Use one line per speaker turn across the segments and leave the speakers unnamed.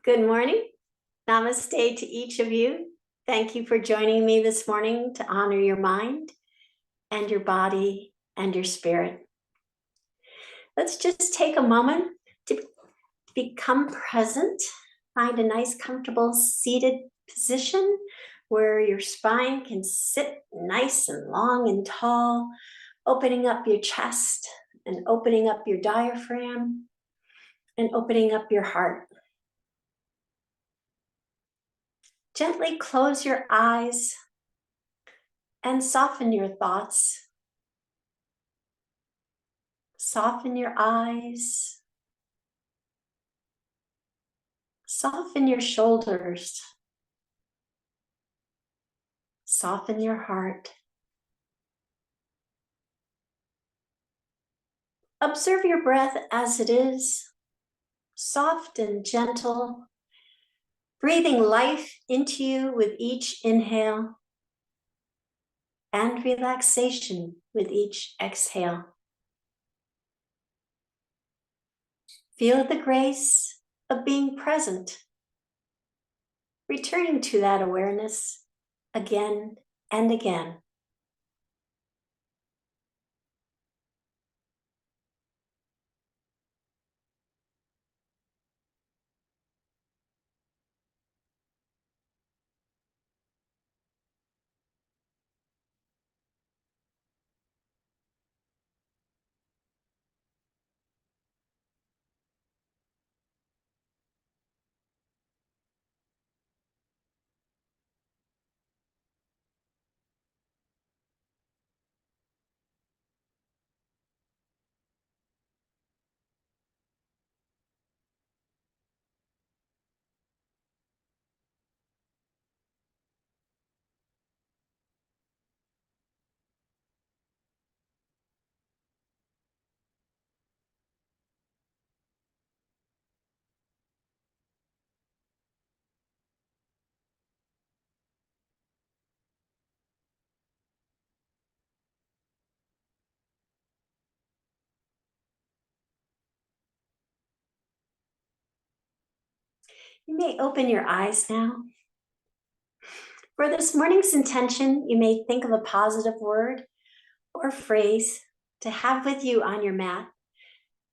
Good morning. Namaste to each of you. Thank you for joining me this morning to honor your mind and your body and your spirit. Let's just take a moment to become present. Find a nice, comfortable seated position where your spine can sit nice and long and tall, opening up your chest and opening up your diaphragm and opening up your heart. Gently close your eyes and soften your thoughts. Soften your eyes. Soften your shoulders. Soften your heart. Observe your breath as it is, soft and gentle, breathing life into you with each inhale and relaxation with each exhale. Feel the grace of being present, returning to that awareness again and again. You may open your eyes now. For this morning's intention, you may think of a positive word or phrase to have with you on your mat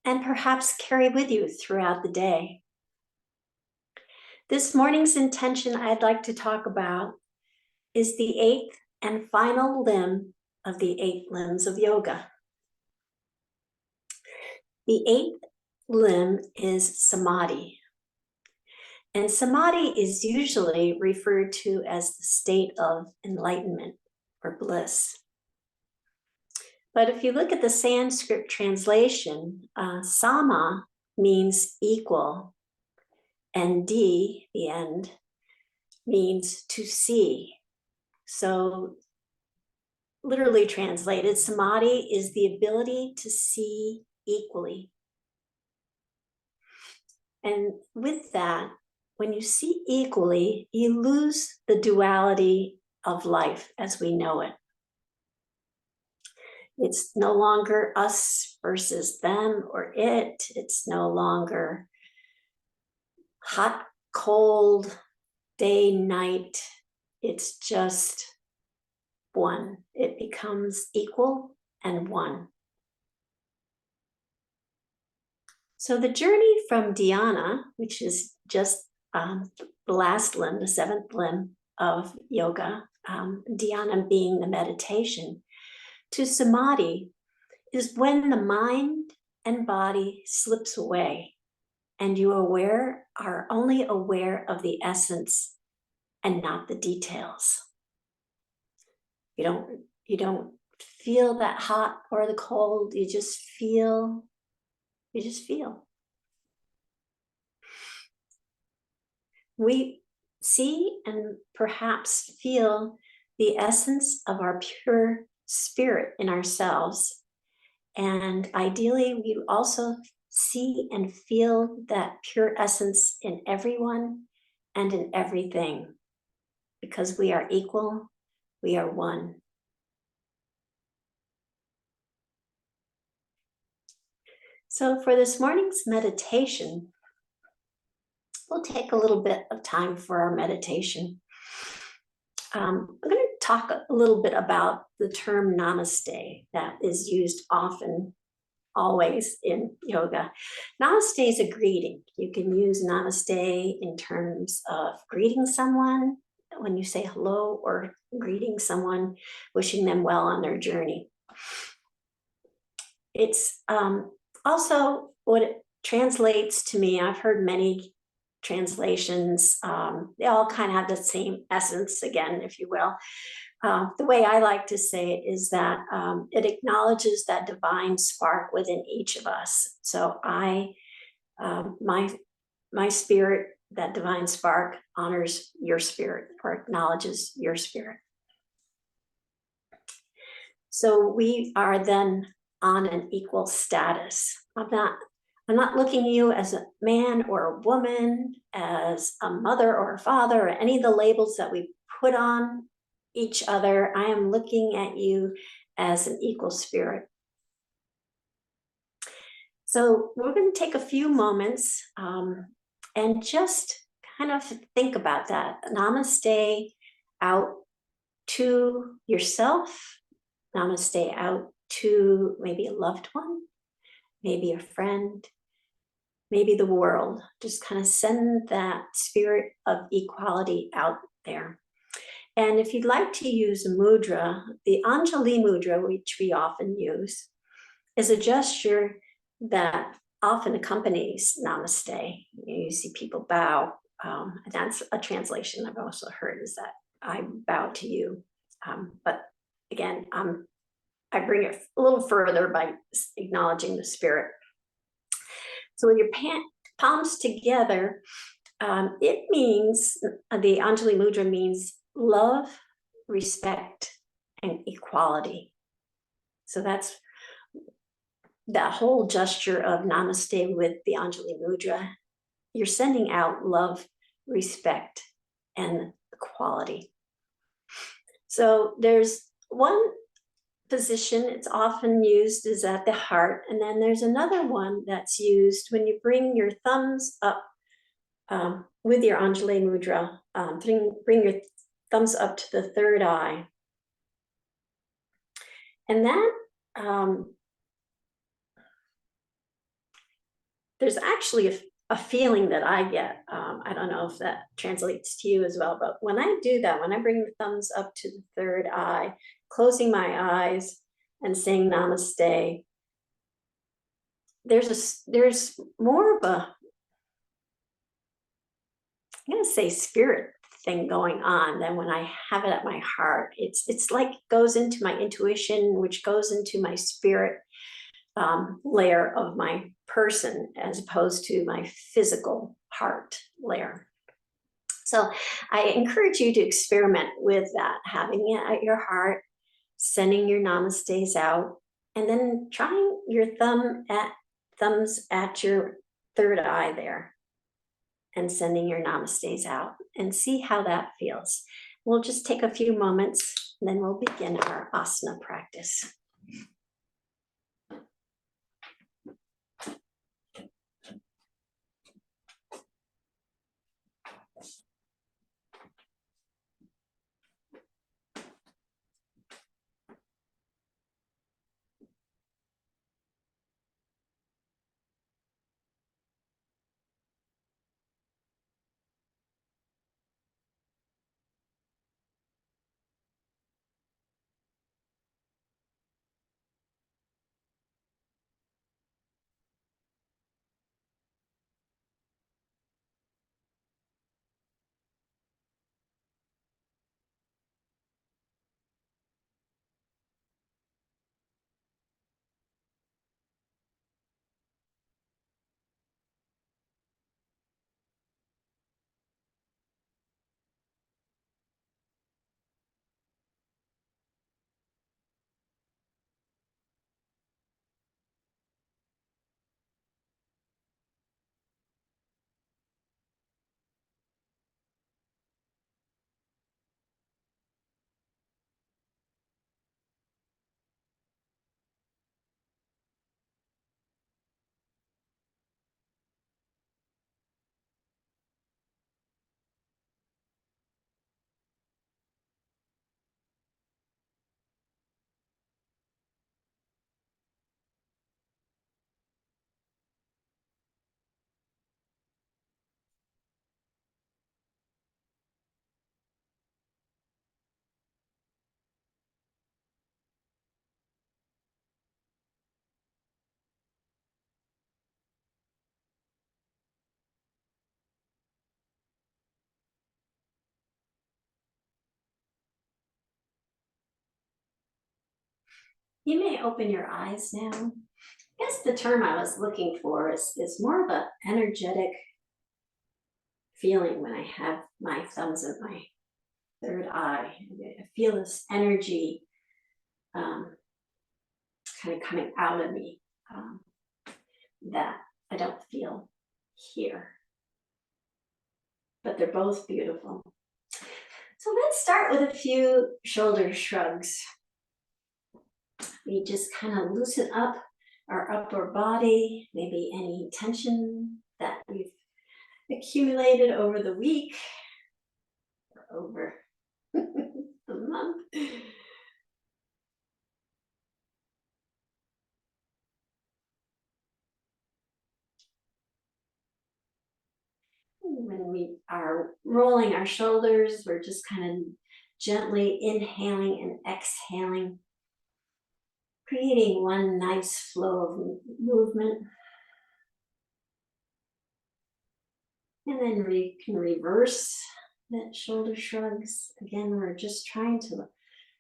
and perhaps carry with you throughout the day. This morning's intention I'd like to talk about is the eighth and final limb of the 8 limbs of yoga. The 8th limb is Samadhi. And Samadhi is usually referred to as the state of enlightenment or bliss. But if you look at the Sanskrit translation, sama means equal, and di, the end, means to see. So literally translated, samadhi is the ability to see equally. And with that, when you see equally, you lose the duality of life as we know it. It's no longer us versus them or it. It's no longer hot, cold, day, night. It's just one. It becomes equal and one. So the journey from dhyana, which is just the last limb, the 7th limb of yoga, dhyana being the meditation, to samadhi is when the mind and body slips away and you are only aware of the essence and not the details. You don't feel that hot or the cold, you just feel. We see and perhaps feel the essence of our pure spirit in ourselves. And ideally, we also see and feel that pure essence in everyone and in everything, because we are equal, we are one. So for this morning's meditation, we'll take a little bit of time for our meditation. I'm going to talk a little bit about the term namaste that is used often, always in yoga. Namaste is a greeting. You can use namaste in terms of greeting someone when you say hello, or greeting someone, wishing them well on their journey. It's also what it translates to me. I've heard many translations. They all kind of have the same essence, again, if you will. The way I like to say it is that it acknowledges that divine spark within each of us. So my spirit, that divine spark, honors your spirit, or acknowledges your spirit. So we are then on an equal status. I'm not looking at you as a man or a woman, as a mother or a father, or any of the labels that we put on each other. I am looking at you as an equal spirit. So we're going to take a few moments and just kind of think about that. Namaste out to yourself. Namaste out to maybe a loved one, maybe a friend, maybe the world. Just kind of send that spirit of equality out there. And if you'd like to use a mudra, the Anjali mudra, which we often use, is a gesture that often accompanies namaste. You see people bow. That's a translation I've also heard, is that I bow to you. But again, I bring it a little further by acknowledging the spirit. So with your palms together, it means, the Anjali mudra means love, respect, and equality. So that's that whole gesture of namaste with the Anjali mudra. You're sending out love, respect, and equality. So there's one position, it's often used, is at the heart. And then there's another one that's used when you bring your thumbs up with your Anjali mudra. Bring your thumbs up to the third eye. And that, there's actually a feeling that I get. I don't know if that translates to you as well, but when I do that, when I bring the thumbs up to the third eye, closing my eyes and saying namaste, there's more of a, I'm going to say, spirit thing going on than when I have it at my heart. It's like it goes into my intuition, which goes into my spirit layer of my person, as opposed to my physical heart layer. So I encourage you to experiment with that, having it at your heart, sending your namastes out, and then trying your thumbs at your third eye there, and sending your namastes out, and see how that feels. We'll just take a few moments, and then we'll begin our asana practice. You may open your eyes now. I guess the term I was looking for is more of an energetic feeling when I have my thumbs in my third eye. I feel this energy kind of coming out of me that I don't feel here. But they're both beautiful. So let's start with a few shoulder shrugs. We just kind of loosen up our upper body, maybe any tension that we've accumulated over the week or over the month. When we are rolling our shoulders, we're just kind of gently inhaling and exhaling, creating one nice flow of movement. And then we can reverse that shoulder shrugs. Again, we're just trying to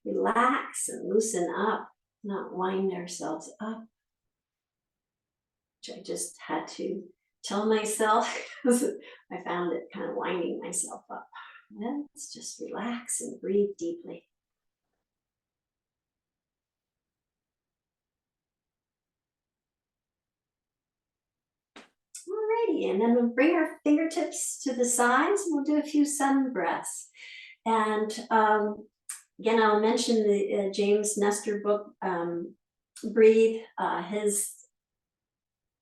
relax and loosen up, not wind ourselves up, which I just had to tell myself because I found it kind of winding myself up. Let's just relax and breathe deeply. Alrighty, and then we'll bring our fingertips to the sides and we'll do a few sun breaths. And again, I'll mention the James Nestor book, Breathe. His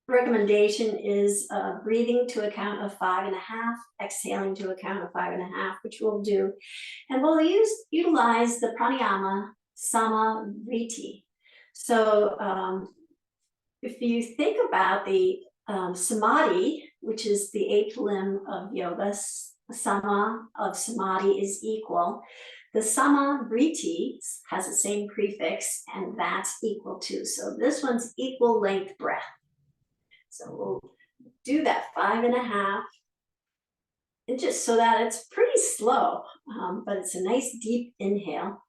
recommendation is breathing to a count of 5.5, exhaling to a count of 5.5, which we'll do. And we'll utilize the pranayama Samadhi. So if you think about the Samadhi, which is the 8th limb of yoga, sama of samadhi is equal. The Samadhi has the same prefix, and that's equal to. So this one's equal length breath. So we'll do that 5.5, and just so that it's pretty slow, but it's a nice deep inhale.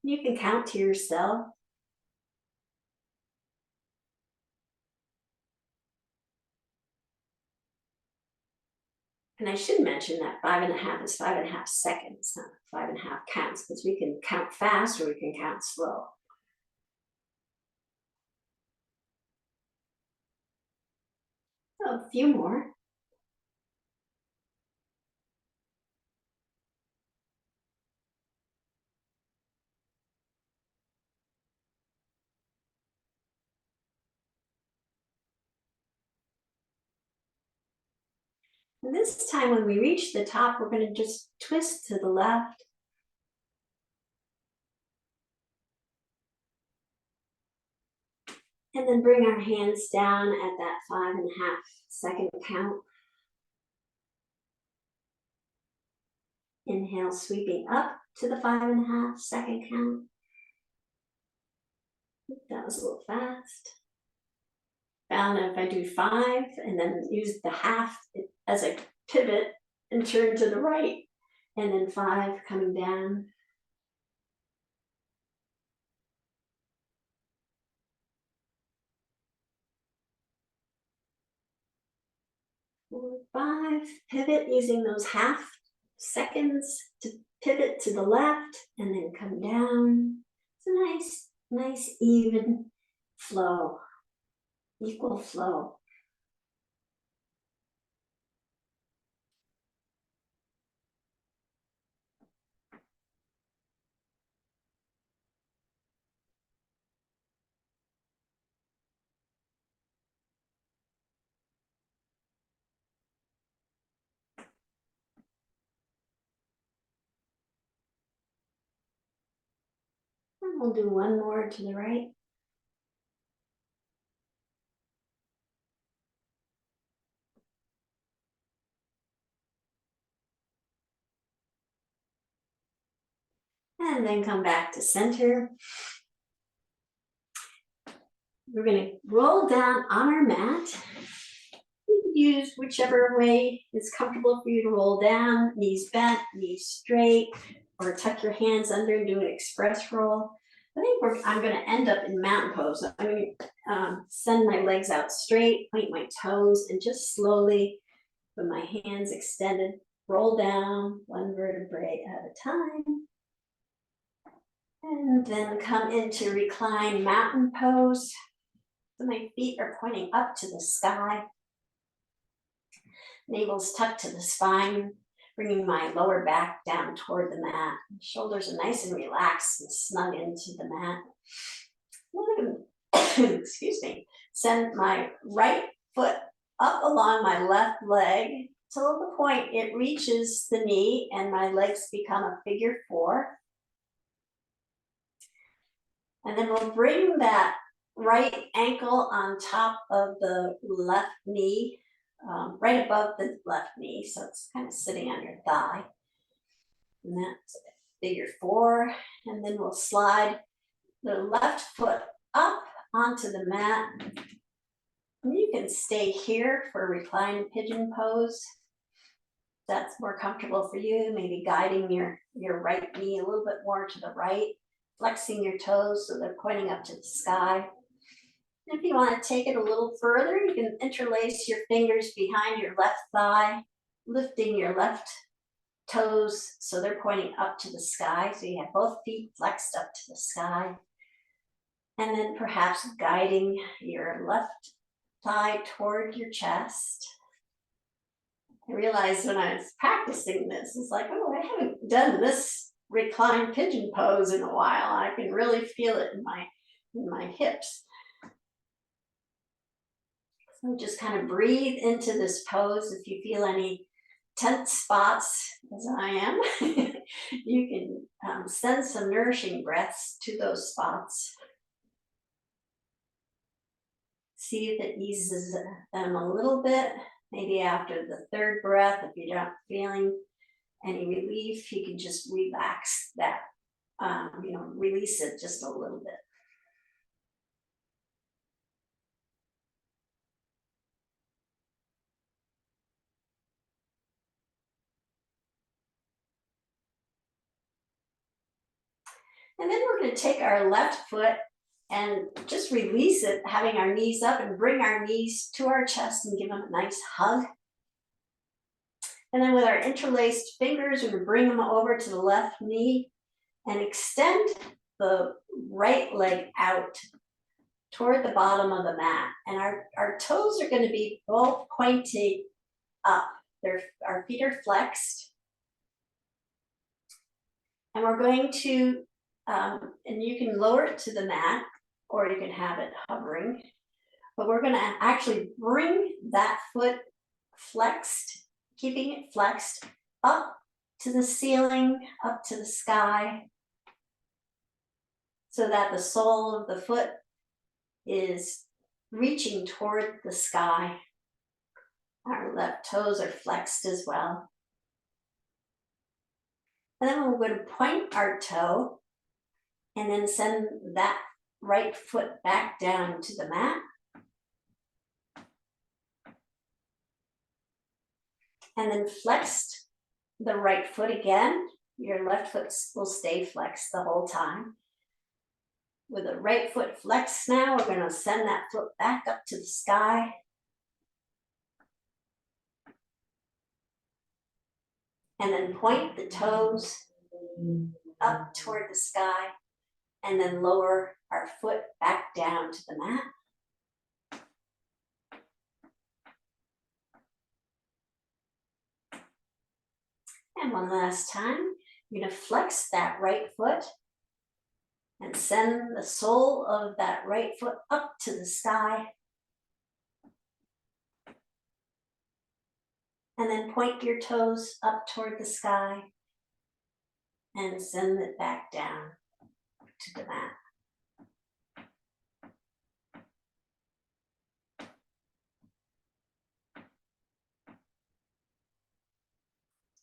You can count to yourself. And I should mention that 5.5 is 5.5 seconds, not 5.5 counts, because we can count fast or we can count slow. So a few more. And this time when we reach the top, we're going to just twist to the left. And then bring our hands down at that 5.5 second count. Inhale, sweeping up to the 5.5 second count. That was a little fast. Found that if I do 5 and then use the half as a pivot and turn to the right, and then 5 coming down. 4, 5, pivot using those half seconds to pivot to the left and then come down. It's a nice even flow, equal flow. And we'll do one more to the right. And then come back to center. We're going to roll down on our mat. You can use whichever way is comfortable for you to roll down, knees bent, knees straight, or tuck your hands under and do an express roll. I think I'm going to end up in mountain pose. I'm going to send my legs out straight, point my toes, and just slowly, with my hands extended, roll down one vertebrae at a time. And then come into recline mountain pose. So my feet are pointing up to the sky. Navel's tucked to the spine, bringing my lower back down toward the mat. Shoulders are nice and relaxed and snug into the mat. Excuse me. Send my right foot up along my left leg till the point it reaches the knee and my legs become a figure 4. And then we'll bring that right ankle on top of the left knee, right above the left knee, so it's kind of sitting on your thigh. And that's figure 4. And then we'll slide the left foot up onto the mat. And you can stay here for reclined pigeon pose. That's more comfortable for you, maybe guiding your right knee a little bit more to the right, flexing your toes so they're pointing up to the sky. If you want to take it a little further, you can interlace your fingers behind your left thigh, lifting your left toes so they're pointing up to the sky. So you have both feet flexed up to the sky. And then perhaps guiding your left thigh toward your chest. I realized when I was practicing this, it's like, oh, I haven't done this reclined pigeon pose in a while. I can really feel it in my hips. So just kind of breathe into this pose. If you feel any tense spots, as I am, you can send some nourishing breaths to those spots. See if it eases them a little bit. Maybe after the 3rd breath, if you're not feeling any relief, you can just relax that, release it just a little bit. And then we're going to take our left foot and just release it, having our knees up, and bring our knees to our chest and give them a nice hug. And then with our interlaced fingers, we're going to bring them over to the left knee and extend the right leg out toward the bottom of the mat. And our toes are going to be both pointing up. Our feet are flexed. And we're going to, and you can lower it to the mat, or you can have it hovering. But we're going to actually bring that foot flexed, keeping it flexed, up to the ceiling, up to the sky, so that the sole of the foot is reaching toward the sky. Our left toes are flexed as well. And then we're going to point our toe and then send that right foot back down to the mat. And then flexed the right foot again. Your left foot will stay flexed the whole time. With the right foot flexed now, we're going to send that foot back up to the sky. And then point the toes up toward the sky. And then lower our foot back down to the mat. And one last time, you're going to flex that right foot and send the sole of that right foot up to the sky. And then point your toes up toward the sky and send it back down to the mat.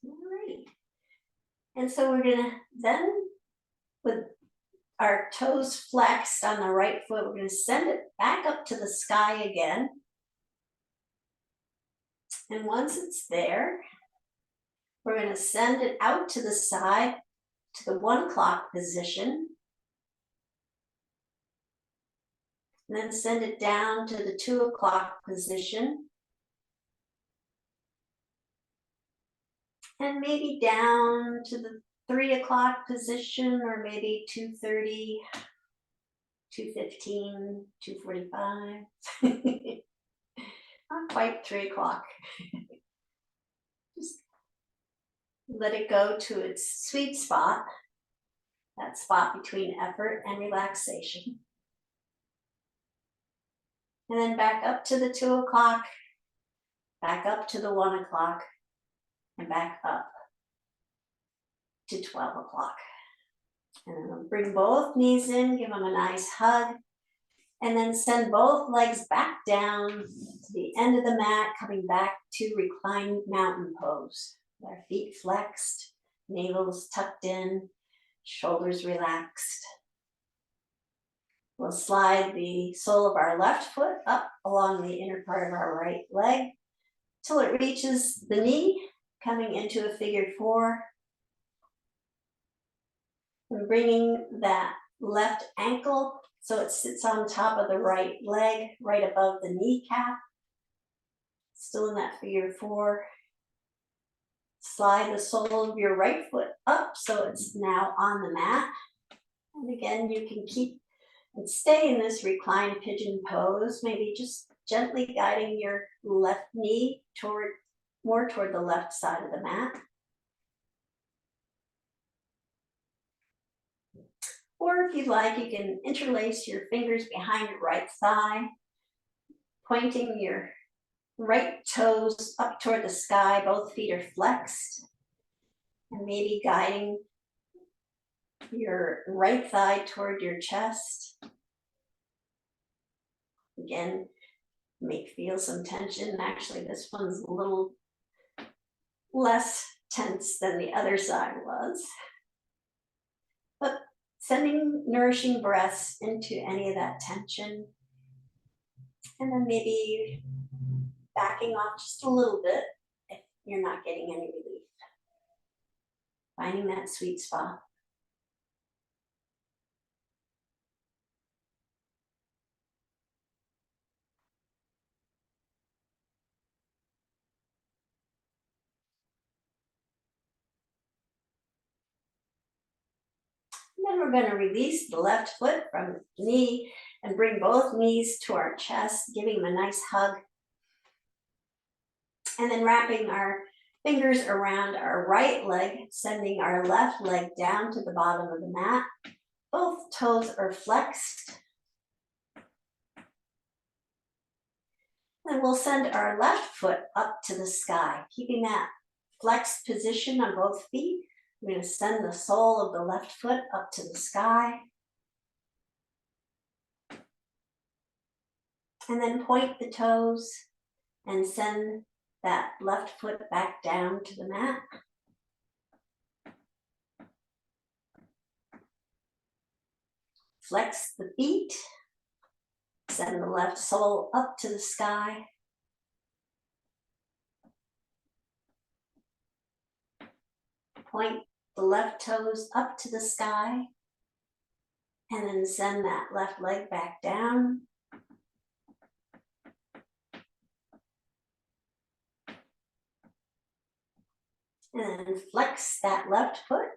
All right. And so we're going to then, with our toes flexed on the right foot, we're going to send it back up to the sky again. And once it's there, we're going to send it out to the side to the 1 o'clock position. And then send it down to the 2 o'clock position. And maybe down to the 3 o'clock position, or maybe 2:30, 2:15, 2:45. Not quite 3 o'clock. Just let it go to its sweet spot, that spot between effort and relaxation. And then back up to the 2 o'clock, back up to the 1 o'clock, and back up to 12 o'clock. And then we'll bring both knees in, give them a nice hug, and then send both legs back down to the end of the mat, coming back to reclined mountain pose. Our feet flexed, navels tucked in, shoulders relaxed. We'll slide the sole of our left foot up along the inner part of our right leg till it reaches the knee, coming into a figure 4. And bringing that left ankle so it sits on top of the right leg, right above the kneecap. Still in that figure 4. Slide the sole of your right foot up so it's now on the mat. And again, you can keep and stay in this reclined pigeon pose, maybe just gently guiding your left knee more toward the left side of the mat. Or if you'd like, you can interlace your fingers behind your right thigh, pointing your right toes up toward the sky. Both feet are flexed, and maybe guiding your right thigh toward your chest. Again, feel some tension. Actually, this one's a little less tense than the other side was. But sending nourishing breaths into any of that tension. And then maybe backing off just a little bit if you're not getting any relief. Finding that sweet spot. And then we're going to release the left foot from the knee and bring both knees to our chest, giving them a nice hug. And then wrapping our fingers around our right leg, sending our left leg down to the bottom of the mat. Both toes are flexed. And we'll send our left foot up to the sky, keeping that flexed position on both feet. We're going to send the sole of the left foot up to the sky. And then point the toes and send that left foot back down to the mat. Flex the feet. Send the left sole up to the sky. Point the left toes up to the sky. And then send that left leg back down. And then flex that left foot,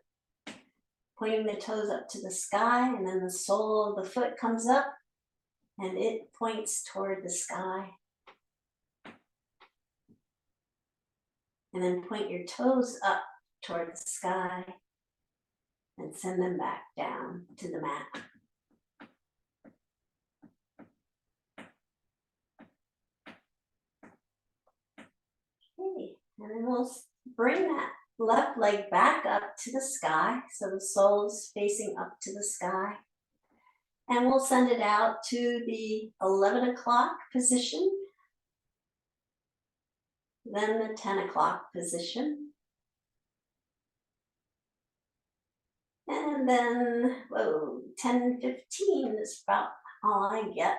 pointing the toes up to the sky, and then the sole of the foot comes up and it points toward the sky. And then point your toes up toward the sky and send them back down to the mat. Okay, and then we'll bring that left leg back up to the sky, so the sole's facing up to the sky. And we'll send it out to the 11 o'clock position, then the 10 o'clock position, and And then, whoa, 10:15 is about all I get.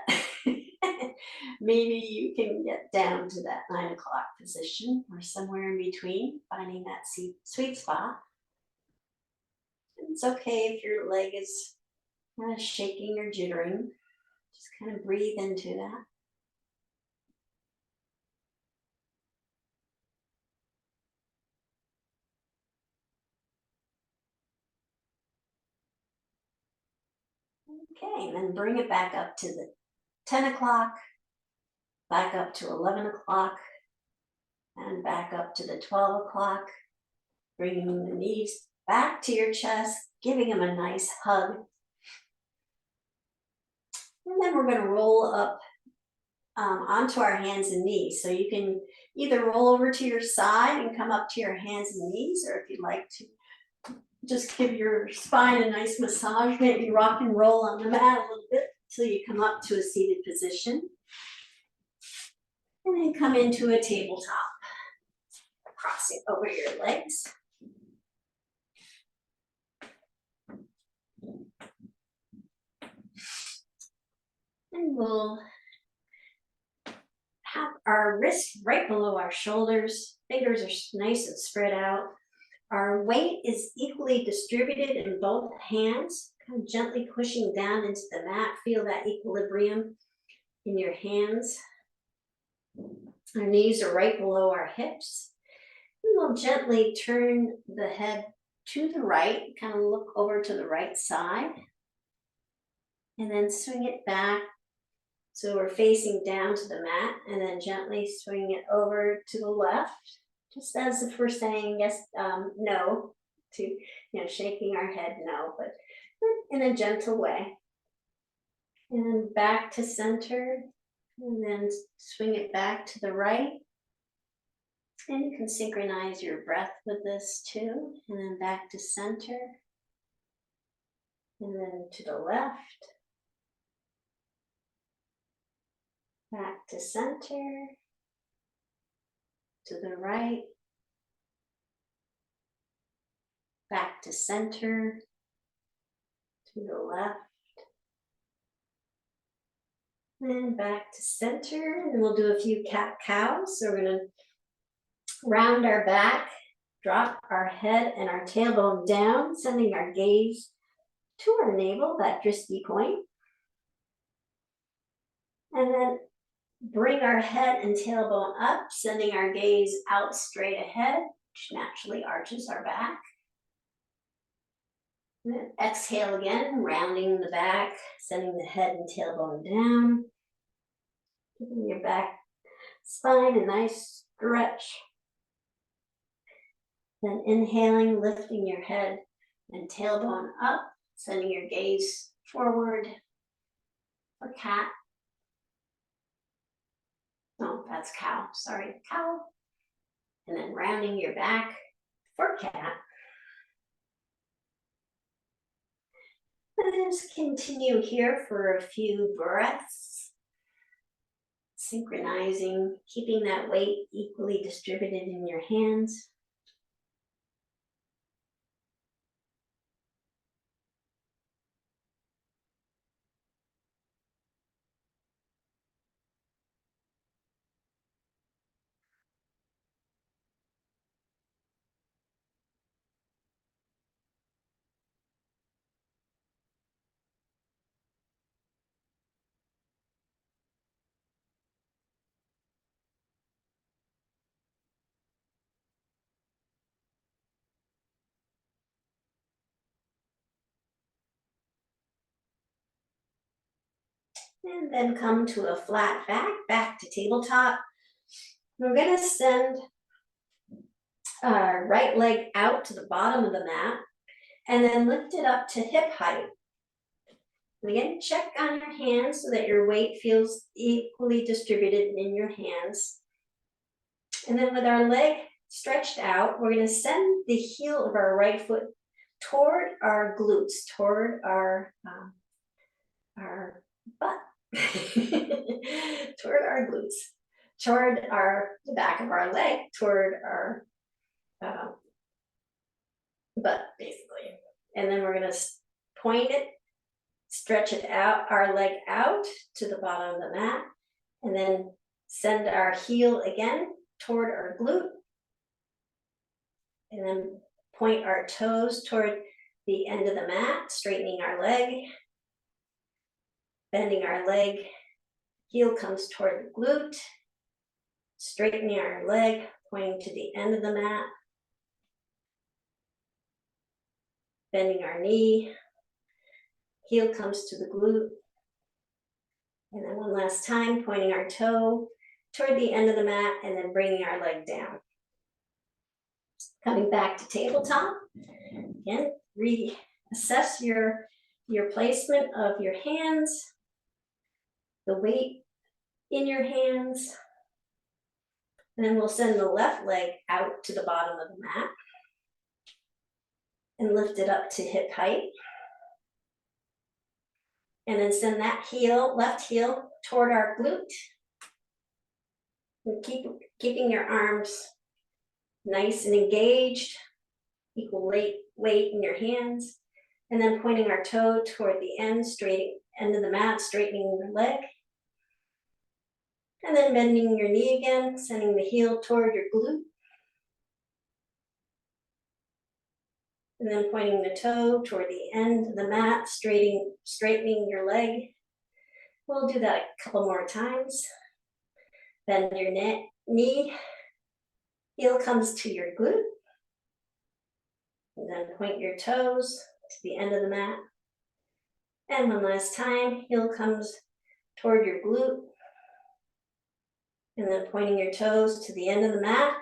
Maybe you can get down to that 9 o'clock position or somewhere in between, finding that sweet spot. It's okay if your leg is kind of shaking or jittering. Just kind of breathe into that. Okay, and then bring it back up to the 10 o'clock, back up to 11 o'clock, and back up to the 12 o'clock. Bringing the knees back to your chest, giving them a nice hug. And then we're going to roll up onto our hands and knees. So you can either roll over to your side and come up to your hands and knees, or if you'd like to just give your spine a nice massage, maybe rock and roll on the mat a little bit until you come up to a seated position. And then come into a tabletop, crossing over your legs. And we'll have our wrists right below our shoulders. Fingers are nice and spread out. Our weight is equally distributed in both hands, kind of gently pushing down into the mat. Feel that equilibrium in your hands. Our knees are right below our hips. And we'll gently turn the head to the right, kind of look over to the right side, and then swing it back. So we're facing down to the mat, and then gently swing it over to the left, just as if we're saying yes, no, to, shaking our head no, but in a gentle way. And then back to center, and then swing it back to the right. And you can synchronize your breath with this too, and then back to center, and then to the left. Back to center, to the right, back to center, to the left, and back to center. And we'll do a few cat-cows. So we're going to round our back, drop our head and our tailbone down, sending our gaze to our navel, that drishti point. And then bring our head and tailbone up, sending our gaze out straight ahead, which naturally arches our back. And then exhale again, rounding the back, sending the head and tailbone down. Giving your back spine a nice stretch. Then inhaling, lifting your head and tailbone up, sending your gaze forward for cat. No, that's cow, sorry, cow. And then rounding your back for cat. And just continue here for a few breaths. Synchronizing, keeping that weight equally distributed in your hands. And then come to a flat back to tabletop. We're going to send our right leg out to the bottom of the mat and then lift it up to hip height. And again, check on your hands so that your weight feels equally distributed in your hands. And then with our leg stretched out, we're going to send the heel of our right foot toward our glutes, toward our butt, toward our glutes, toward the back of our leg, toward our butt, basically. And then we're gonna point it, stretch it out, our leg out to the bottom of the mat, and then send our heel again toward our glute. And then point our toes toward the end of the mat, straightening our leg, bending our leg, heel comes toward the glute, straightening our leg, pointing to the end of the mat, bending our knee, heel comes to the glute, and then one last time, pointing our toe toward the end of the mat, and then bringing our leg down. Coming back to tabletop, again, reassess your placement of your hands, the weight in your hands, and then we'll send the left leg out to the bottom of the mat and lift it up to hip height. And then send that heel, left heel, toward our glute. And keeping your arms nice and engaged, equal weight in your hands. And then pointing our toe toward the end of the mat, straightening your leg. And then bending your knee again, sending the heel toward your glute. And then pointing the toe toward the end of the mat, straightening your leg. We'll do that a couple more times. Bend your knee, heel comes to your glute. And then point your toes to the end of the mat. And one last time, heel comes toward your glute. And then pointing your toes to the end of the mat,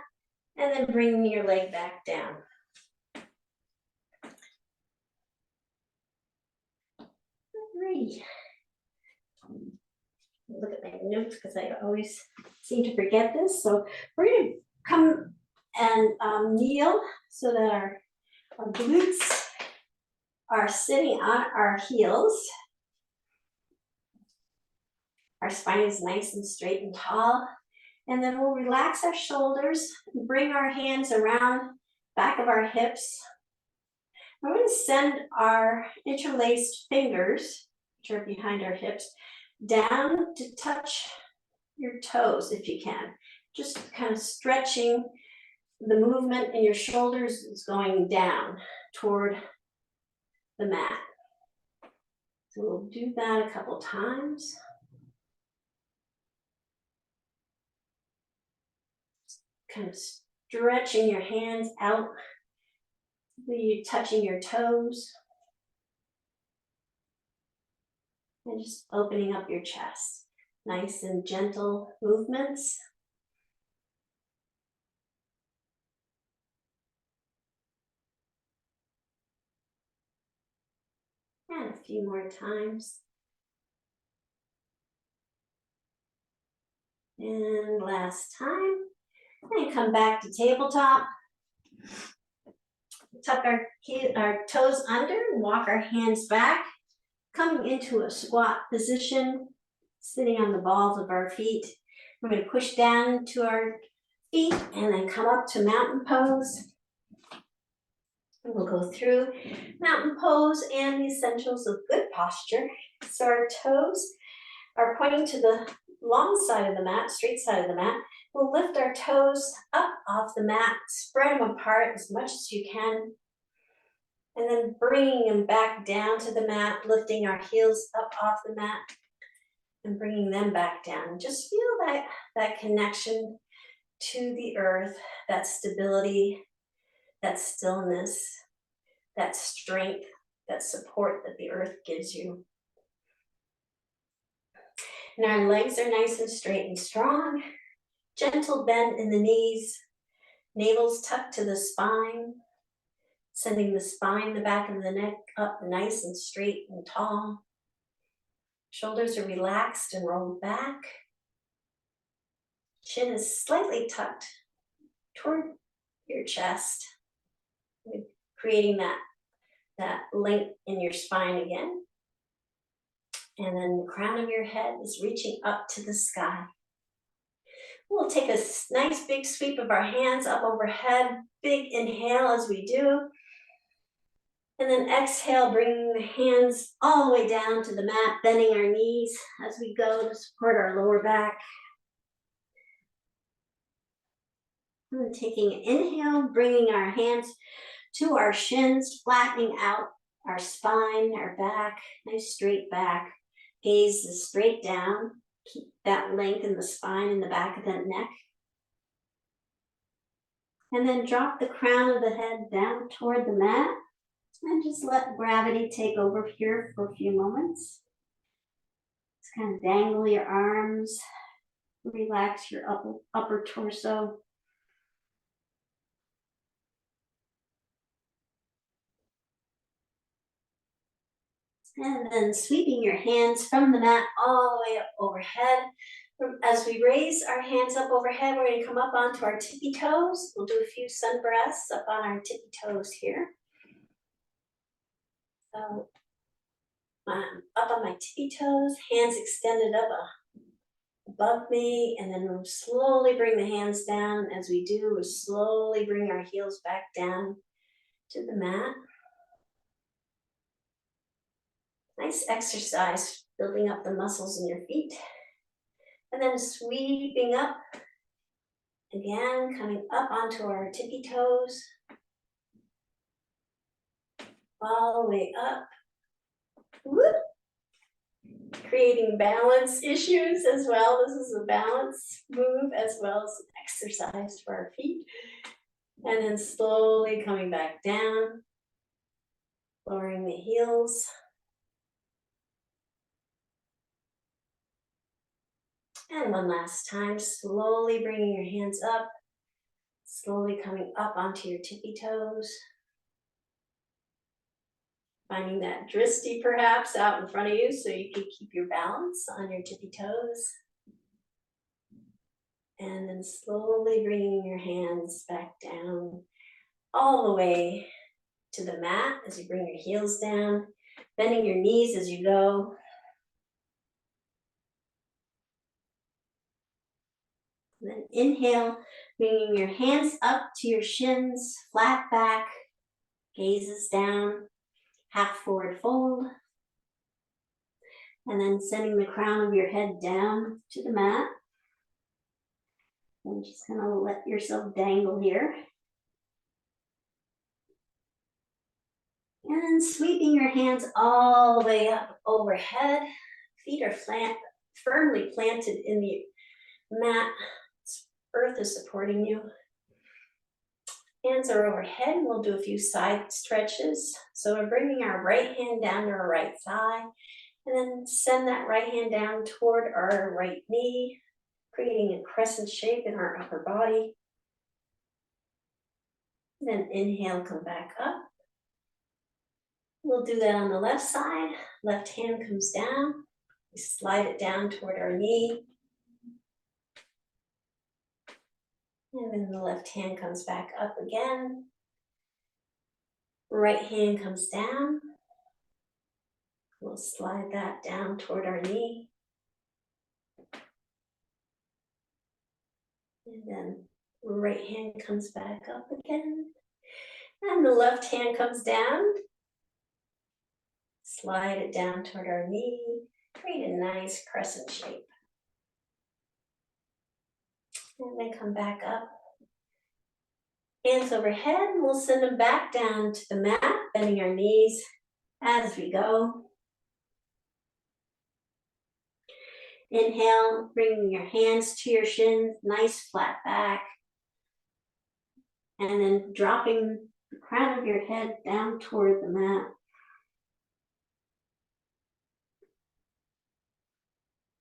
and then bringing your leg back down. Alrighty. Look at my notes because I always seem to forget this. So we're going to come and kneel so that our glutes are sitting on our heels. Our spine is nice and straight and tall. And then we'll relax our shoulders, bring our hands around back of our hips. We're going to send our interlaced fingers, which are behind our hips, down to touch your toes if you can. Just kind of stretching the movement in your shoulders is going down toward the mat. So we'll do that a couple times. Kind of stretching your hands out, you're touching your toes, and just opening up your chest. Nice and gentle movements. And a few more times. And last time. And come back to tabletop. Tuck our toes under and walk our hands back. Coming into a squat position, sitting on the balls of our feet. We're going to push down to our feet and then come up to mountain pose. We'll go through mountain pose and the essentials of good posture. So our toes are pointing to the long side of the mat, straight side of the mat. We'll lift our toes up off the mat, spread them apart as much as you can, and then bringing them back down to the mat, lifting our heels up off the mat and bringing them back down. Just feel that connection to the earth, that stability, that stillness, that strength, that support that the earth gives you. And our legs are nice and straight and strong. Gentle bend in the knees, navel's tucked to the spine, sending the spine, the back of the neck up nice and straight and tall. Shoulders are relaxed and rolled back. Chin is slightly tucked toward your chest, creating that length in your spine again. And then the crown of your head is reaching up to the sky. We'll take a nice big sweep of our hands up overhead. Big inhale as we do. And then exhale, bringing the hands all the way down to the mat, bending our knees as we go to support our lower back. And taking an inhale, bringing our hands to our shins, flattening out our spine, our back, nice straight back. Gaze is straight down. Keep that length in the spine and the back of that neck. And then drop the crown of the head down toward the mat. And just let gravity take over here for a few moments. Just kind of dangle your arms, relax your upper torso. And then sweeping your hands from the mat all the way up overhead. As we raise our hands up overhead, we're going to come up onto our tippy toes. We'll do a few sun breaths up on our tippy toes here. So up on my tippy toes, hands extended up above me, and then we'll slowly bring the hands down. As we do, we'll slowly bring our heels back down to the mat. Nice exercise, building up the muscles in your feet. And then sweeping up, again, coming up onto our tippy toes. All the way up. Whoop. Creating balance issues as well. This is a balance move as well as an exercise for our feet. And then slowly coming back down, lowering the heels. And one last time, slowly bringing your hands up, slowly coming up onto your tippy toes. Finding that drishti perhaps out in front of you so you can keep your balance on your tippy toes. And then slowly bringing your hands back down all the way to the mat as you bring your heels down, bending your knees as you go. And then inhale, bringing your hands up to your shins, flat back, gazes down, half forward fold. And then sending the crown of your head down to the mat. And just kind of let yourself dangle here. And then sweeping your hands all the way up overhead. Feet are firmly planted in the mat. Earth is supporting you. Hands are overhead. We'll do a few side stretches. So we're bringing our right hand down to our right thigh. And then send that right hand down toward our right knee, creating a crescent shape in our upper body. And then inhale, come back up. We'll do that on the left side. Left hand comes down. We slide it down toward our knee. And then the left hand comes back up again. Right hand comes down. We'll slide that down toward our knee. And then right hand comes back up again. And the left hand comes down. Slide it down toward our knee. Create a nice crescent shape. And then come back up. Hands overhead, and we'll send them back down to the mat, bending our knees as we go. Inhale, bringing your hands to your shins, nice flat back. And then dropping the crown of your head down toward the mat.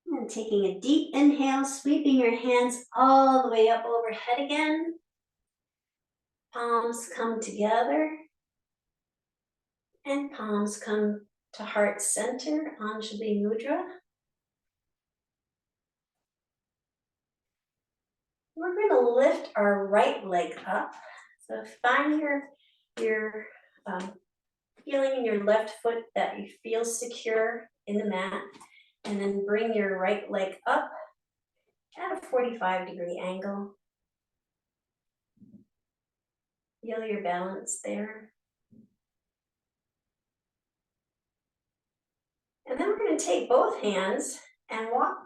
And taking a deep inhale, sweeping your hands all the way up overhead again. Palms come together. And palms come to heart center, Anjali mudra. We're going to lift our right leg up. So find your feeling in your left foot that you feel secure in the mat. And then bring your right leg up at a 45-degree angle. Feel your balance there. going to take both hands and walk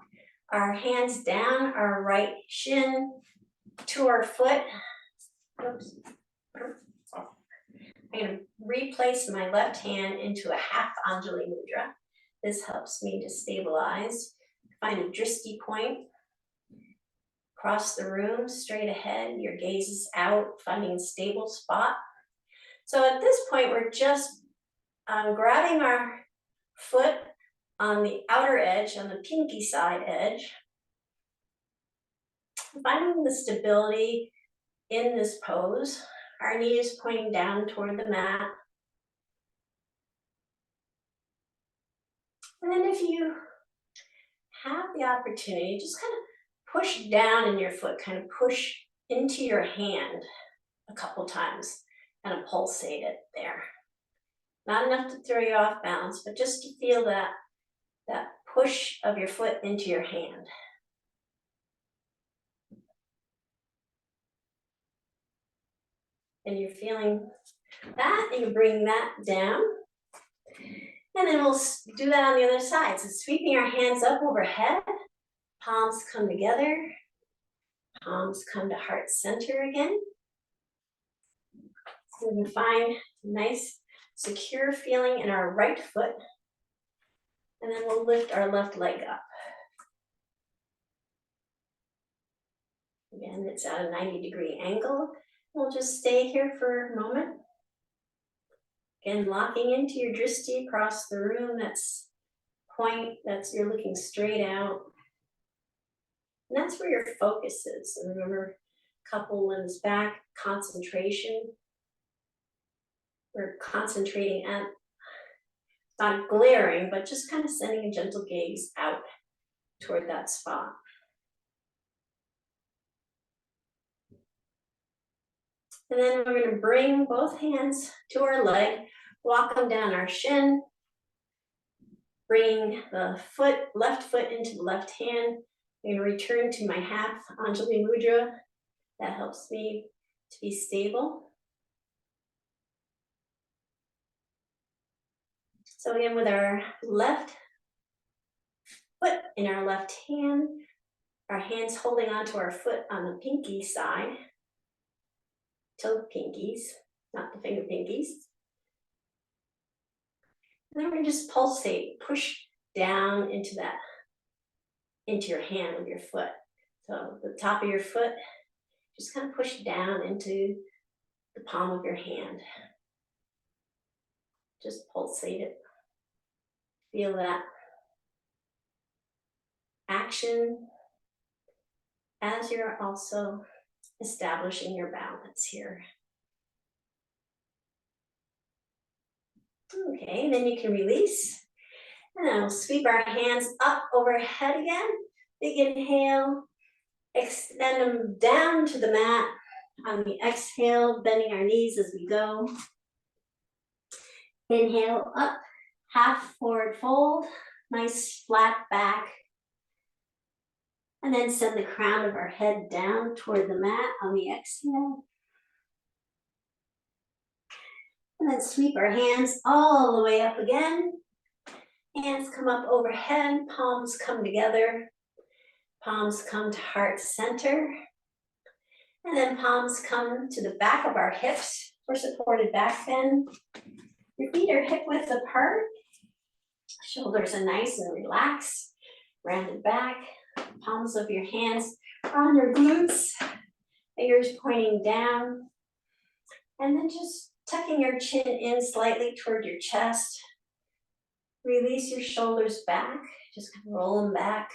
our hands down our right shin to our foot. Oops. I'm going to replace my left hand into a half Anjali mudra. This helps me to stabilize. Find a drishti point. Across the room, straight ahead. Your gaze is out, finding a stable spot. So at this point, we're just grabbing our foot on the outer edge, on the pinky side edge. Finding the stability in this pose. Our knee is pointing down toward the mat. And then if you have the opportunity, just kind of push down in your foot, kind of push into your hand a couple times, kind of pulsate it there. Not enough to throw you off balance, but just to feel that push of your foot into your hand. And you're feeling that, and you bring that down. And then we'll do that on the other side. So sweeping our hands up overhead, palms come together, palms come to heart center again. So we can find a nice, secure feeling in our right foot. And then we'll lift our left leg up. Again, it's at a 90-degree angle. We'll just stay here for a moment. Again, locking into your drishti across the room. That's point, you're looking straight out. And that's where your focus is. And remember, couple limbs back, concentration. We're concentrating at, not glaring, but just kind of sending a gentle gaze out toward that spot. And then we're going to bring both hands to our leg, walk them down our shin, bring the left foot into the left hand. I'm going to return to my half Anjali mudra. That helps me to be stable. So again, with our left foot in our left hand, our hands holding onto our foot on the pinky side, toe pinkies, not the finger pinkies. And then we're going to just pulsate, push down into your hand with your foot. So the top of your foot, just kind of push down into the palm of your hand. Just pulsate it. Feel that action as you're also establishing your balance here. Okay, then you can release. And then we'll sweep our hands up overhead again. Big inhale. Extend them down to the mat. On the exhale, bending our knees as we go. Inhale up, half forward fold. Nice flat back. And then send the crown of our head down toward the mat on the exhale. And then sweep our hands all the way up again. Hands come up overhead, palms come together. Palms come to heart center. And then palms come to the back of our hips for supported back bend. Your feet are hip width apart. Shoulders are nice and relaxed. Rounded back. Palms of your hands on your glutes. Fingers pointing down. And then just tucking your chin in slightly toward your chest. Release your shoulders back. Just kind of roll them back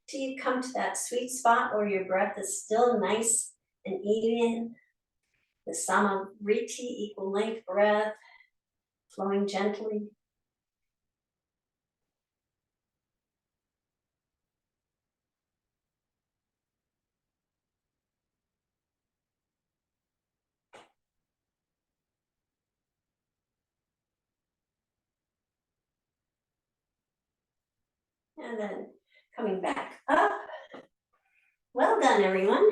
till you come to that sweet spot where your breath is still nice and even. The Samadhi, equal length breath, flowing gently. And then coming back up. Well done, everyone.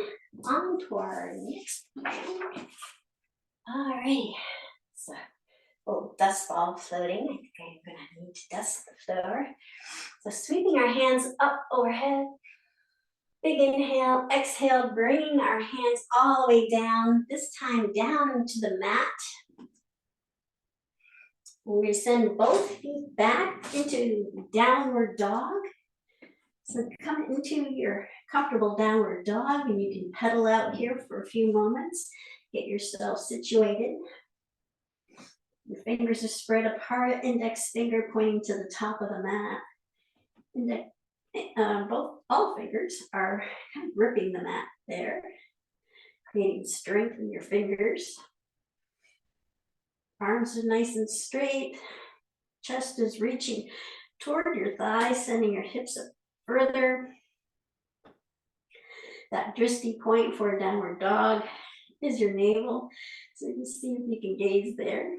On to our next one. All right. So, dust ball floating. I think I'm going to need to dust the floor. So sweeping our hands up overhead. Big inhale, exhale, bringing our hands all the way down, this time down into the mat. We're going to send both feet back into downward dog. So come into your comfortable downward dog, and you can pedal out here for a few moments. Get yourself situated. Your fingers are spread apart, index finger pointing to the top of the mat. All fingers are kind of gripping the mat there, creating strength in your fingers. Arms are nice and straight. Chest is reaching toward your thighs, sending your hips up further. That drishti point for a downward dog is your navel. So you can see if you can gaze there.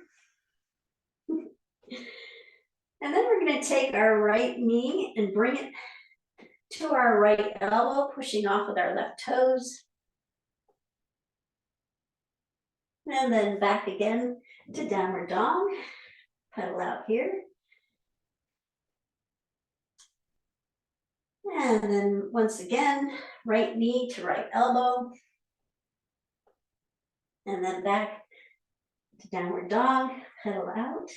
And then we're going to take our right knee and bring it to our right elbow, pushing off with our left toes. And then back again to downward dog. Pedal out here. And then once again, right knee to right elbow. And then back to downward dog, pedal out.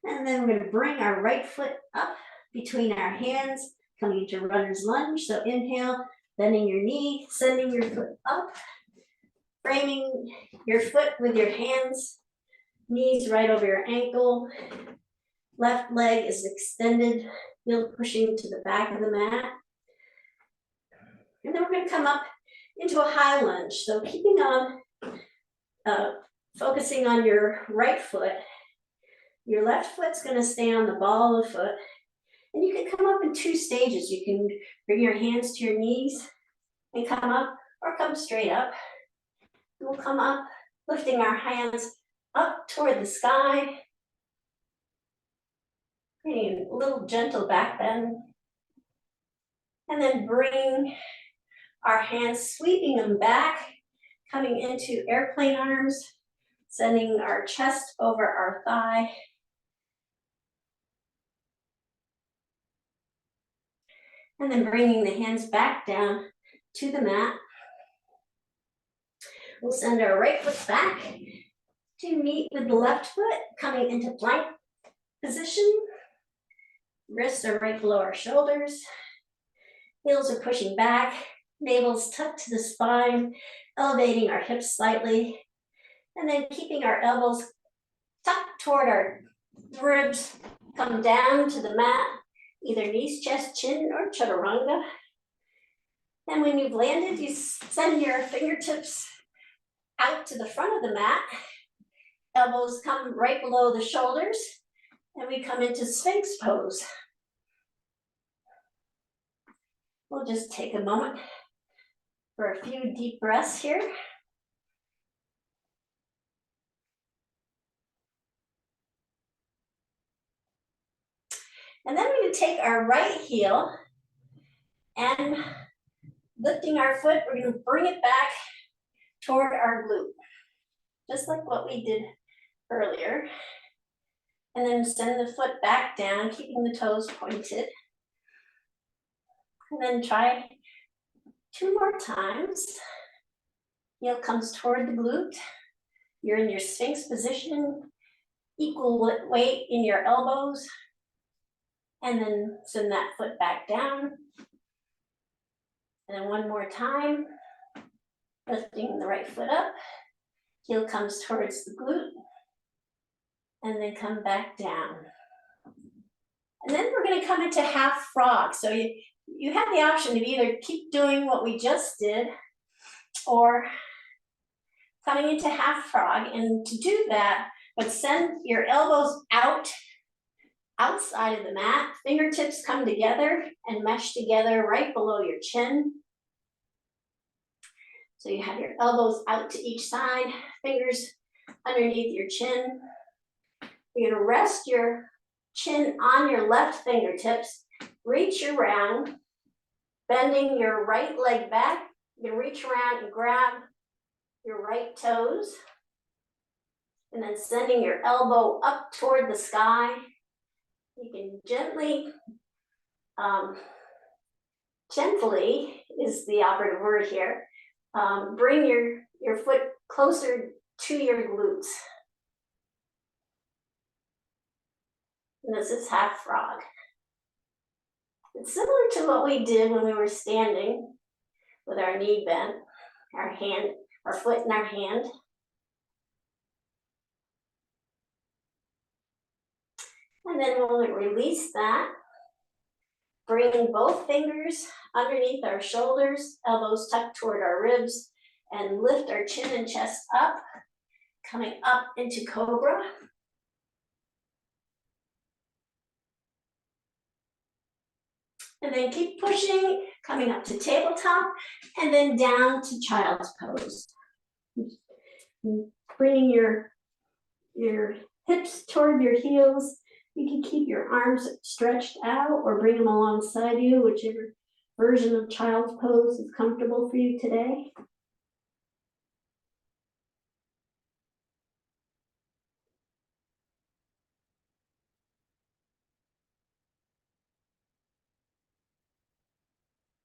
And then we're going to bring our right foot up between our hands, coming into runner's lunge. So inhale, bending your knee, sending your foot up, framing your foot with your hands, knees right over your ankle. Left leg is extended, heel pushing to the back of the mat. And then we're going to come up into a high lunge. So keeping on, focusing on your right foot. Your left foot's going to stay on the ball of the foot. And you can come up in two stages. You can bring your hands to your knees and come up, or come straight up. We'll come up, lifting our hands up toward the sky. Creating a little gentle back bend. And then bring our hands, sweeping them back, coming into airplane arms, sending our chest over our thigh. And then bringing the hands back down to the mat. We'll send our right foot back to meet with the left foot, coming into plank position. Wrists are right below our shoulders. Heels are pushing back. Navel's tucked to the spine, elevating our hips slightly. And then keeping our elbows tucked toward our ribs, come down to the mat. Either knees, chest, chin, or chaturanga. And when you've landed, you send your fingertips out to the front of the mat. Elbows come right below the shoulders, and we come into Sphinx pose. We'll just take a moment for a few deep breaths here. And then we're going to take our right heel and lifting our foot, we're going to bring it back toward our glute, just like what we did earlier. And then send the foot back down, keeping the toes pointed. And then try 2 more times. Heel comes toward the glute. You're in your Sphinx position, equal weight in your elbows. And then send that foot back down. And then 1 more time, lifting the right foot up. Heel comes towards the glute. And then come back down. And then we're going to come into half frog. So you have the option of either keep doing what we just did, or coming into half frog. And to do that, but send your elbows out, outside of the mat. Fingertips come together and mesh together right below your chin. So you have your elbows out to each side, fingers underneath your chin. You're going to rest your chin on your left fingertips, reach around, bending your right leg back. You're going to reach around and grab your right toes. And then sending your elbow up toward the sky. You can gently is the operative word here. Bring your foot closer to your glutes. And this is half frog. It's similar to what we did when we were standing with our knee bent, our foot in our hand. And then we'll release that, bringing both fingers underneath our shoulders, elbows tucked toward our ribs, and lift our chin and chest up, coming up into cobra. And then keep pushing, coming up to tabletop, and then down to child's pose. Bringing your hips toward your heels. You can keep your arms stretched out or bring them alongside you, whichever version of child's pose is comfortable for you today.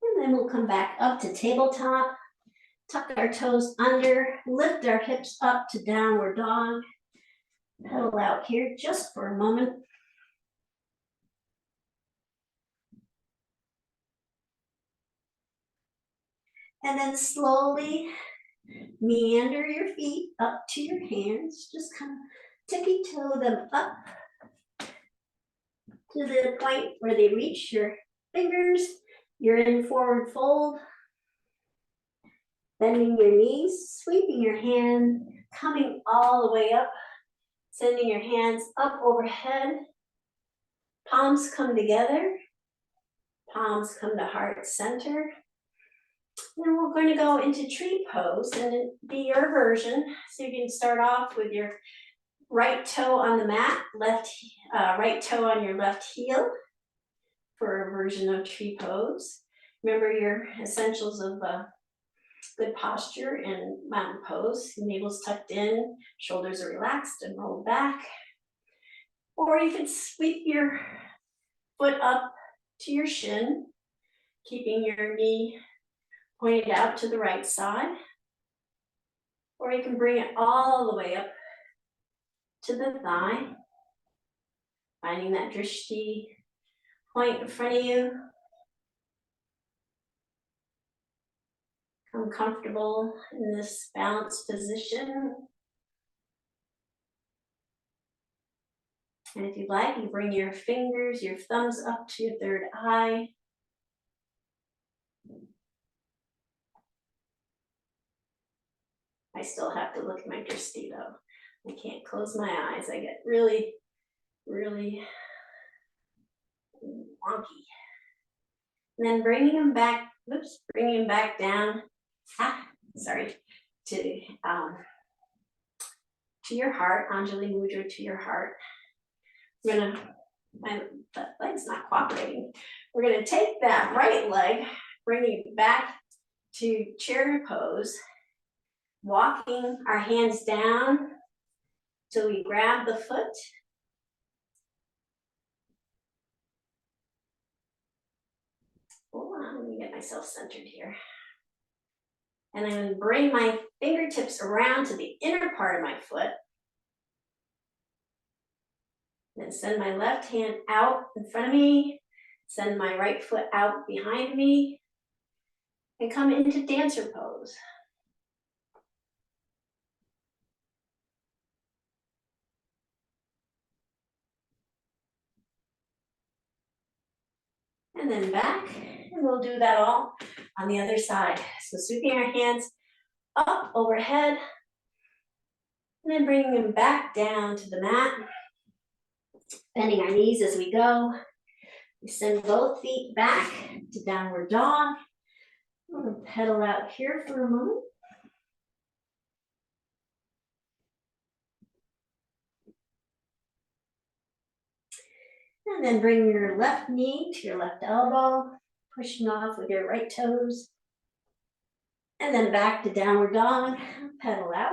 And then we'll come back up to tabletop, tuck our toes under, lift our hips up to downward dog. Pedal out here just for a moment. And then slowly meander your feet up to your hands. Just kind of tippy-toe them up to the point where they reach your fingers. You're in forward fold. Bending your knees, sweeping your hand, coming all the way up, sending your hands up overhead. Palms come together. Palms come to heart center. Then we're going to go into tree pose and it'll be your version. So you can start off with your right toe on the mat, right toe on your left heel for a version of tree pose. Remember your essentials of good posture and mountain pose. Navel's tucked in, shoulders are relaxed and rolled back. Or you can sweep your foot up to your shin, keeping your knee pointed out to the right side. Or you can bring it all the way up to the thigh, finding that drishti point in front of you. Come comfortable in this balanced position. And if you'd like, you bring your fingers, your thumbs up to your third eye. I still have to look at my drishti though. I can't close my eyes. I get really, really wonky. And then bringing them back, bringing them back down, to your heart, Anjali mudra to your heart. My leg's not cooperating. We're gonna take that right leg, bringing it back to chair pose, walking our hands down till we grab the foot. Hold on, let me get myself centered here. And I'm going to bring my fingertips around to the inner part of my foot. Then send my left hand out in front of me. Send my right foot out behind me. And come into dancer pose. And then back. And we'll do that all on the other side. So sweeping our hands up overhead. And then bringing them back down to the mat. Bending our knees as we go. We send both feet back to downward dog. I'm going to pedal out here for a moment. And then bring your left knee to your left elbow, pushing off with your right toes. And then back to downward dog, pedal out.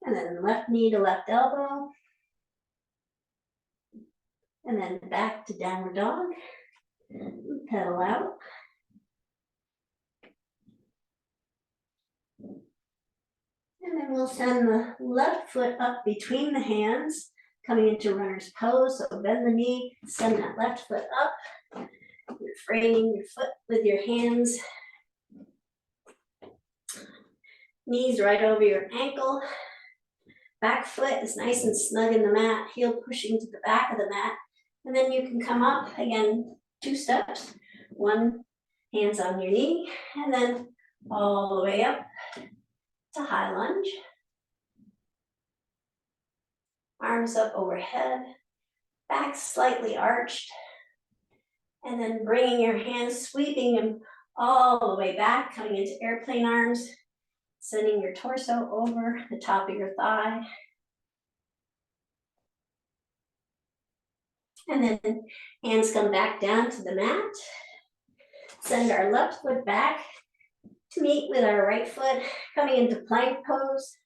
And then left knee to left elbow. And then back to downward dog. Pedal out. And then we'll send the left foot up between the hands, coming into runner's pose. So bend the knee, send that left foot up. You're framing your foot with your hands. Knees right over your ankle. Back foot is nice and snug in the mat, heel pushing to the back of the mat. And then you can come up, again, 2 steps. One, hands on your knee, and then all the way up to high lunge. Arms up overhead, back slightly arched. And then bringing your hands, sweeping them all the way back, coming into airplane arms, sending your torso over the top of your thigh. And then hands come back down to the mat. Send our left foot back to meet with our right foot, coming into plank pose.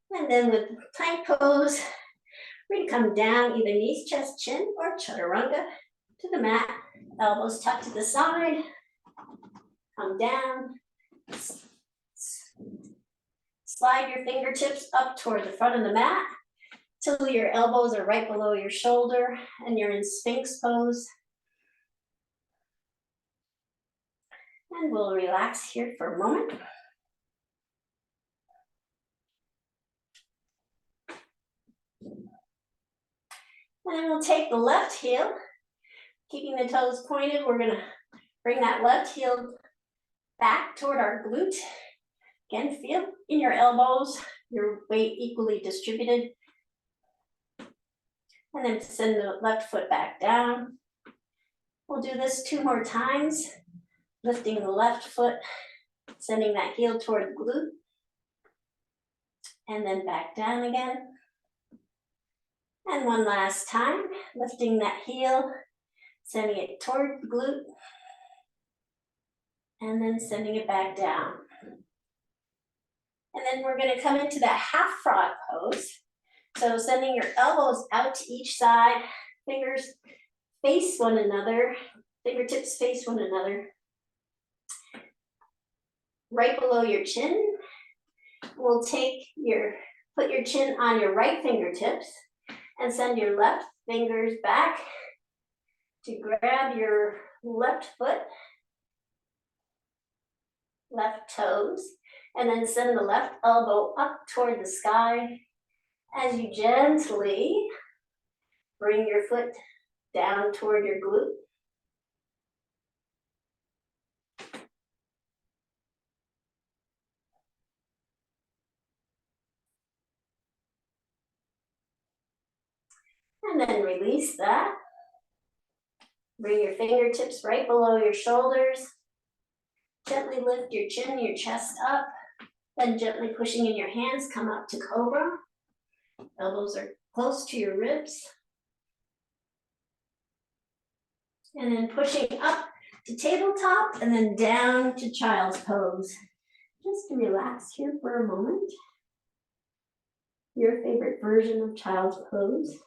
And then with plank pose, we're going to come down either knees, chest, chin, or chaturanga to the mat. Elbows tucked to the side. Come down. Slide your fingertips up toward the front of the mat till your elbows are right below your shoulder and you're in Sphinx pose. And we'll relax here for a moment. And then we'll take the left heel, keeping the toes pointed. We're going to bring that left heel back toward our glute. Again, feel in your elbows, your weight equally distributed. And then send the left foot back down. We'll do this 2 more times, lifting the left foot, sending that heel toward the glute. And then back down again. And one last time, lifting that heel, sending it toward the glute, and then sending it back down. And then we're going to come into that half frog pose. So sending your elbows out to each side, fingers face one another, fingertips face one another. Right below your chin, we'll put your chin on your right fingertips and send your left fingers back to grab your left foot, left toes, and then send the left elbow up toward the sky as you gently bring your foot down toward your glute. And then release that. Bring your fingertips right below your shoulders. Gently lift your chin, your chest up. Then gently pushing in your hands, come up to cobra. Elbows are close to your ribs. And then pushing up to tabletop and then down to child's pose. Just to relax here for a moment. Your favorite version of child's pose.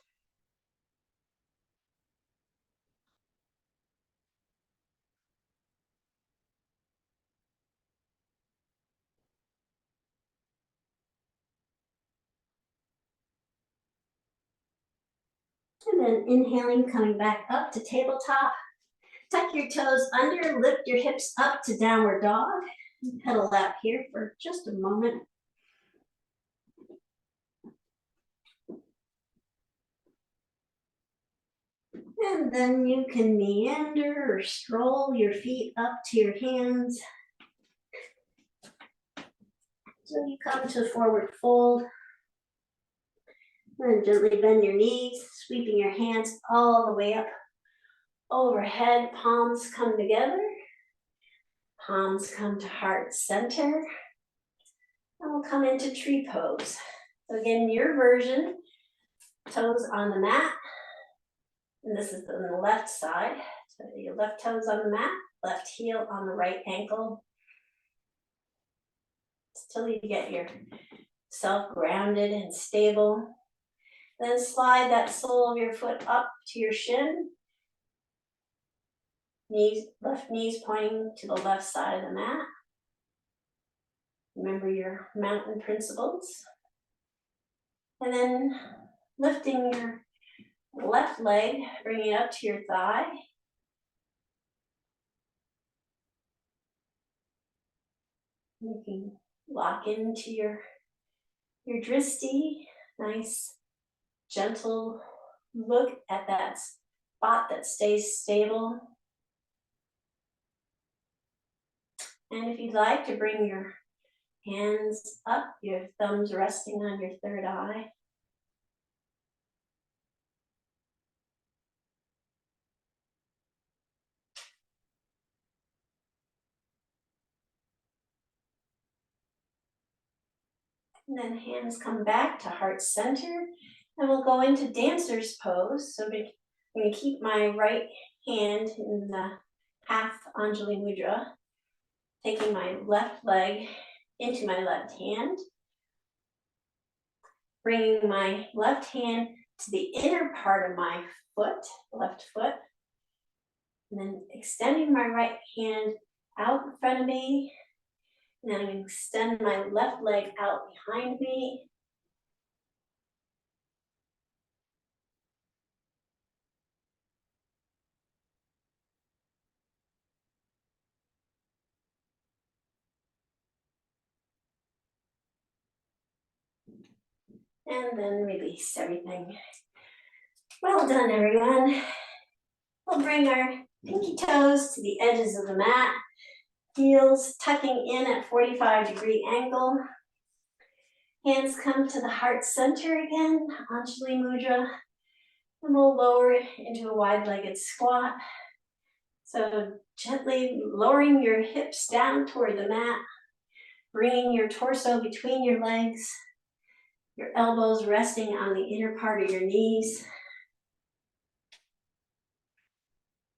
And then inhaling, coming back up to tabletop. Tuck your toes under, lift your hips up to downward dog. Pedal out here for just a moment. And then you can meander or stroll your feet up to your hands. So you come to forward fold. And gently bend your knees, sweeping your hands all the way up overhead. Palms come together. Palms come to heart center. And we'll come into tree pose. So again, your version, toes on the mat. And this is on the left side. So your left toes on the mat, left heel on the right ankle. till you get yourself grounded and stable. Then slide that sole of your foot up to your shin. Left knees pointing to the left side of the mat. Remember your mountain principles. And then lifting your left leg, bringing it up to your thigh. You can lock into your dristi. Nice, gentle look at that spot that stays stable. And if you'd like to bring your hands up, your thumbs resting on your third eye. And then hands come back to heart center. And we'll go into dancer's pose. So I'm going to keep my right hand in the half Anjali mudra, taking my left leg into my left hand, bringing my left hand to the inner part of my foot, left foot, and then extending my right hand out in front of me, and then I'm going to extend my left leg out behind me. And then release everything. Well done, everyone. We'll bring our pinky toes to the edges of the mat, heels tucking in at 45-degree angle. Hands come to the heart center again, Anjali mudra, and we'll lower it into a wide-legged squat. So gently lowering your hips down toward the mat, bringing your torso between your legs, your elbows resting on the inner part of your knees.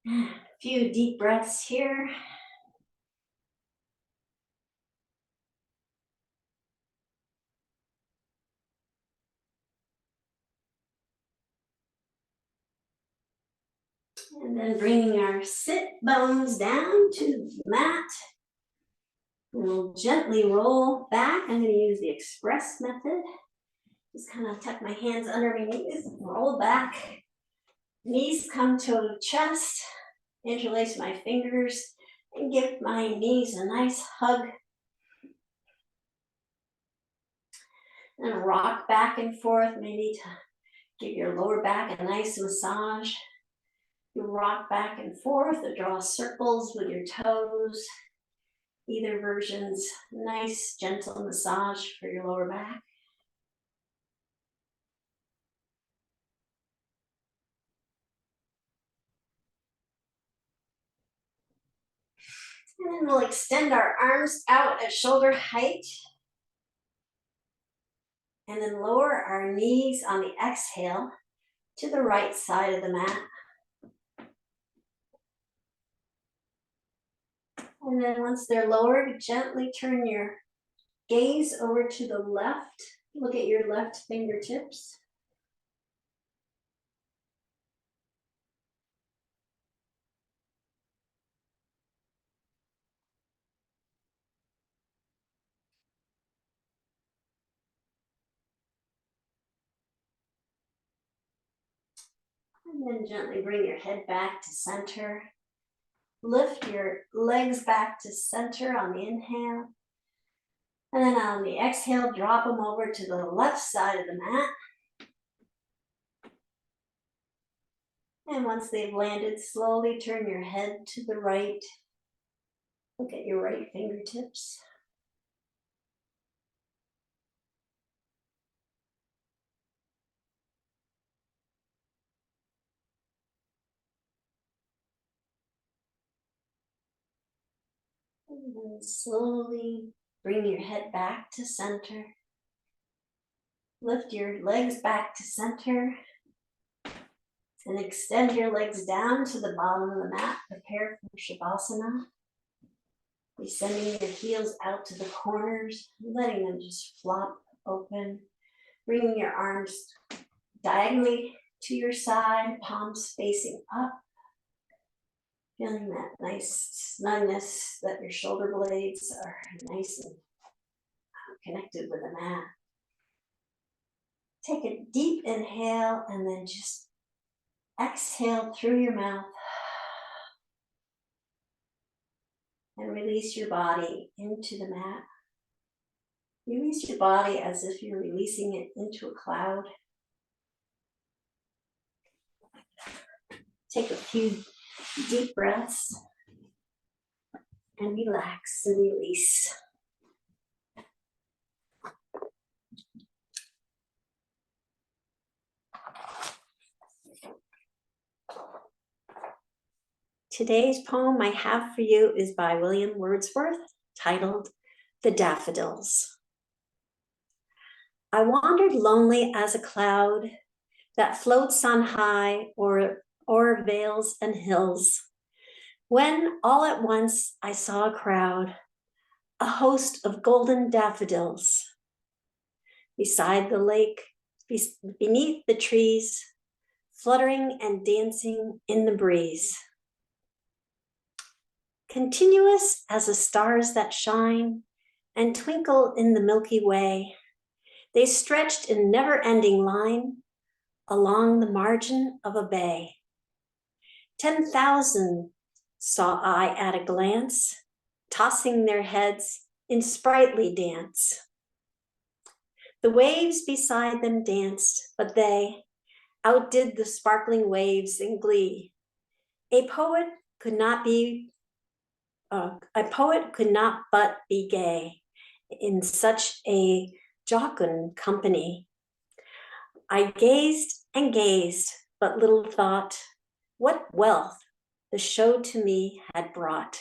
A few deep breaths here. And then bringing our sit bones down to the mat. We'll gently roll back. I'm going to use the express method. Just kind of tuck my hands under my knees, roll back. Knees come to chest. Interlace my fingers and give my knees a nice hug. And rock back and forth, maybe to give your lower back a nice massage. You rock back and forth or draw circles with your toes. Either version's nice, gentle massage for your lower back. And then we'll extend our arms out at shoulder height. And then lower our knees on the exhale to the right side of the mat. And then once they're lowered, gently turn your gaze over to the left. Look at your left fingertips. And then gently bring your head back to center. Lift your legs back to center on the inhale. And then on the exhale, drop them over to the left side of the mat. And once they've landed, slowly turn your head to the right. Look at your right fingertips. And then slowly bring your head back to center. Lift your legs back to center. And extend your legs down to the bottom of the mat. Prepare for Shavasana. Be sending your heels out to the corners, letting them just flop open. Bringing your arms diagonally to your side, palms facing up. Feeling that nice snugness that your shoulder blades are nice and connected with the mat. Take a deep inhale and then just exhale through your mouth. And release your body into the mat. Release your body as if you're releasing it into a cloud. Take a few deep breaths and relax and release. Today's poem I have for you is by William Wordsworth, titled The Daffodils. I wandered lonely as a cloud that floats on high o'er vales and hills, when all at once I saw a crowd, a host of golden daffodils. Beside the lake, beneath the trees, fluttering and dancing in the breeze. Continuous as the stars that shine and twinkle in the Milky Way, they stretched in never-ending line along the margin of a bay. 10,000 saw I at a glance, tossing their heads in sprightly dance. The waves beside them danced, but they outdid the sparkling waves in glee. A poet could not but be gay in such a jocund company. I gazed and gazed, but little thought what wealth the show to me had brought.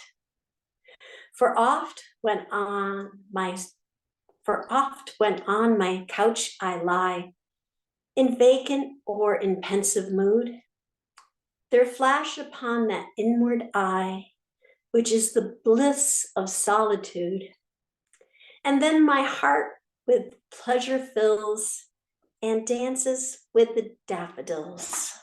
For oft when on my couch I lie, in vacant or in pensive mood, there flashed upon that inward eye, which is the bliss of solitude. And then my heart with pleasure fills and dances with the daffodils.